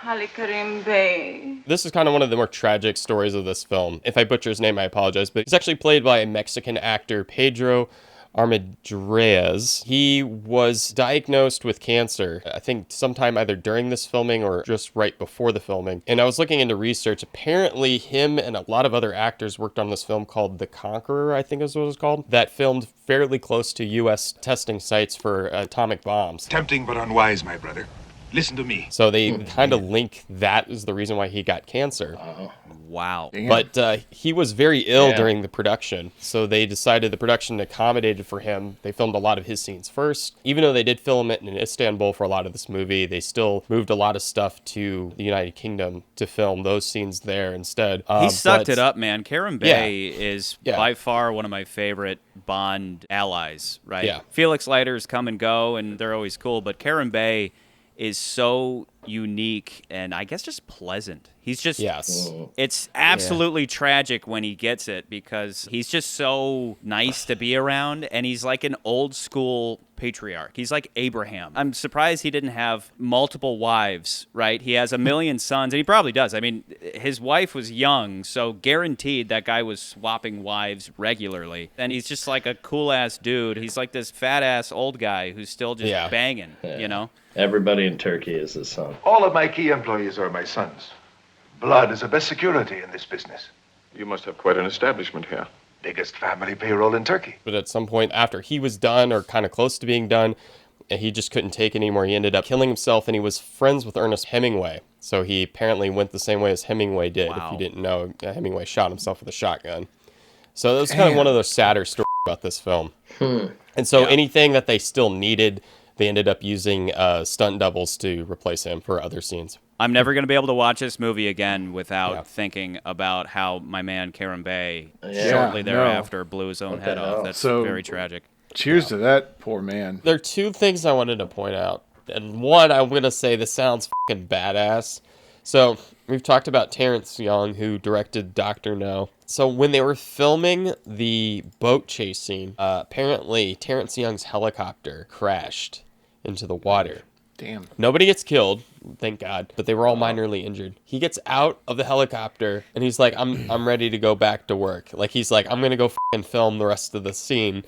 Ali Karim Bey. This is kind of one of the more tragic stories of this film. If I butcher his name, I apologize, but he's actually played by a Mexican actor, Pedro Armendariz. He was diagnosed with cancer, I think sometime either during this filming or just right before the filming. And I was looking into research. Apparently, him and a lot of other actors worked on this film called The Conqueror, I think is what it was called, that filmed fairly close to U.S. testing sites for atomic bombs. Tempting but unwise, my brother. Listen to me. So they kind of link that as the reason why he got cancer. Wow. Damn. But he was very ill during the production, so they decided the production accommodated for him. They filmed a lot of his scenes first. Even though they did film it in Istanbul for a lot of this movie, they still moved a lot of stuff to the United Kingdom to film those scenes there instead. He sucked it up, man. Karen Bay is by far one of my favorite Bond allies, right? Yeah. Felix Leiter's come and go, and they're always cool, but Karen Bay is so unique and I guess just pleasant. He's just, it's absolutely tragic when he gets it because he's just so nice to be around and he's like an old school patriarch. He's like Abraham. I'm surprised he didn't have multiple wives, right? He has a million sons and he probably does. I mean, his wife was young, so guaranteed that guy was swapping wives regularly. And he's just like a cool ass dude. He's like this fat ass old guy who's still just banging, you know? Everybody in Turkey is his son. All of my key employees are my sons. Blood is the best security in this business. You must have quite an establishment here. Biggest family payroll in Turkey. But at some point after he was done or kind of close to being done, he just couldn't take it anymore. He ended up killing himself, and he was friends with Ernest Hemingway. So he apparently went the same way as Hemingway did. Wow. If you didn't know, Hemingway shot himself with a shotgun. So that was kind of one of the sadder stories about this film. And so anything that they still needed, they ended up using stunt doubles to replace him for other scenes. I'm never going to be able to watch this movie again without thinking about how my man Karen Bay shortly thereafter blew his own head off. That's very tragic. Cheers to that poor man. There are two things I wanted to point out. And one, I'm going to say this sounds fucking badass. So we've talked about Terence Young, who directed Dr. No. So when they were filming the boat chase scene, apparently Terence Young's helicopter crashed into the water. Damn. Nobody gets killed, thank God, but they were all minorly injured. He gets out of the helicopter and he's like, I'm ready to go back to work. Like, he's like, I'm going to go fucking film the rest of the scene.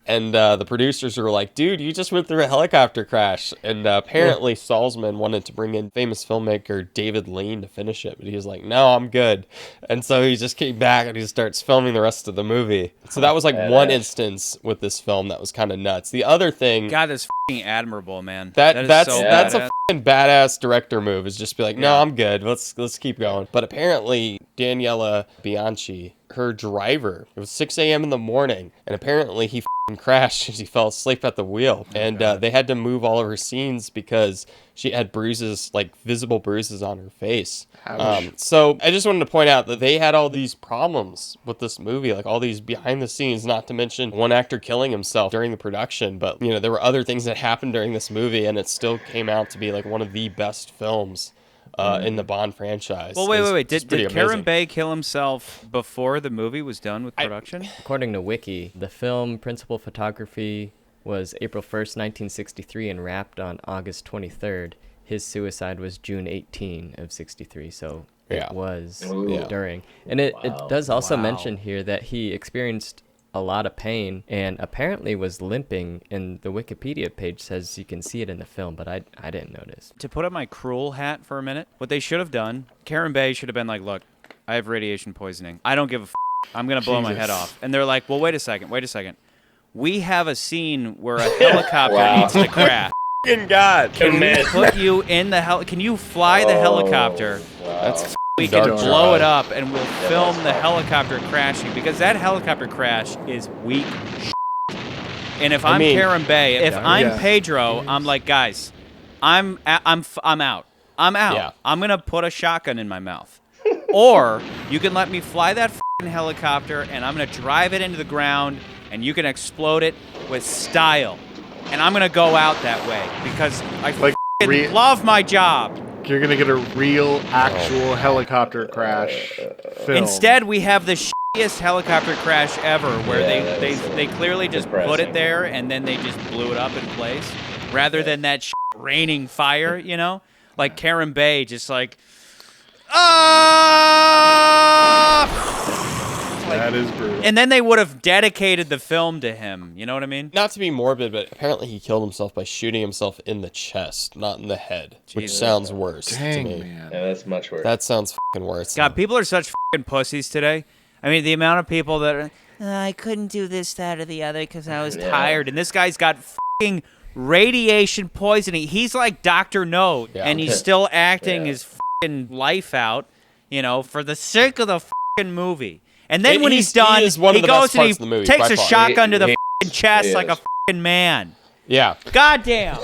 And the producers were like, dude, you just went through a helicopter crash. And apparently Salzman wanted to bring in famous filmmaker David Lean to finish it. But he was like, no, I'm good. And so he just came back and he starts filming the rest of the movie. So that was like one instance with this film that was kind of nuts. The other thing... God, that's f***ing admirable, man. That's a f***ing badass director move, is just be like, no, I'm good. Let's keep going. But apparently Daniela Bianchi, her driver, it was 6 a.m. in the morning. And apparently he crashed as he fell asleep at the wheel, and they had to move all of her scenes because she had bruises, like visible bruises on her face. So I just wanted to point out that they had all these problems with this movie, like all these behind the scenes, not to mention one actor killing himself during the production. But you know, there were other things that happened during this movie, and it still came out to be like one of the best films in the Bond franchise. Well, wait. Did Karen Bay kill himself before the movie was done with production? According to Wiki, the film principal photography was April 1st, 1963, and wrapped on August 23rd. His suicide was June 18 of 63, so it was during. And it does also mention here that he experienced a lot of pain and apparently was limping, and the Wikipedia page says you can see it in the film, but I didn't notice. To put up my cruel hat for a minute, what they should have done, Karen Bay should have been like, look, I have radiation poisoning. I don't give a f***. I'm going to blow my head off. And they're like, well, wait a second. We have a scene where a helicopter needs to crash. God. Can we put you in the Can you fly the helicopter? That's we can blow it up and we'll film the helicopter crashing, because that helicopter crash is weak And if I'm Karen Bay, if I'm Pedro, I'm like, guys, I'm out. Yeah. I'm gonna put a shotgun in my mouth. Or you can let me fly that f***ing helicopter, and I'm gonna drive it into the ground, and you can explode it with style. And I'm gonna go out that way because I love my job. You're gonna get a real, actual helicopter crash film. Instead, we have the shittiest helicopter crash ever, where they clearly just put it there and then they just blew it up in place, rather than that raining fire. You know, like Karen Bay, just like, ah! That is brutal. And then they would have dedicated the film to him. You know what I mean? Not to be morbid, but apparently he killed himself by shooting himself in the chest, not in the head, which sounds worse Dang, to me. man. Yeah, that's much worse. That sounds fucking worse. God, people are such fucking pussies today. I mean, the amount of people that are, I couldn't do this, that, or the other because I was tired. And this guy's got fucking radiation poisoning. He's like Dr. Note, and he's still acting his fucking life out, you know, for the sake of the fucking movie. And then when he's done, he goes and he takes a shotgun to the fucking chest like a fucking man. Yeah. Goddamn.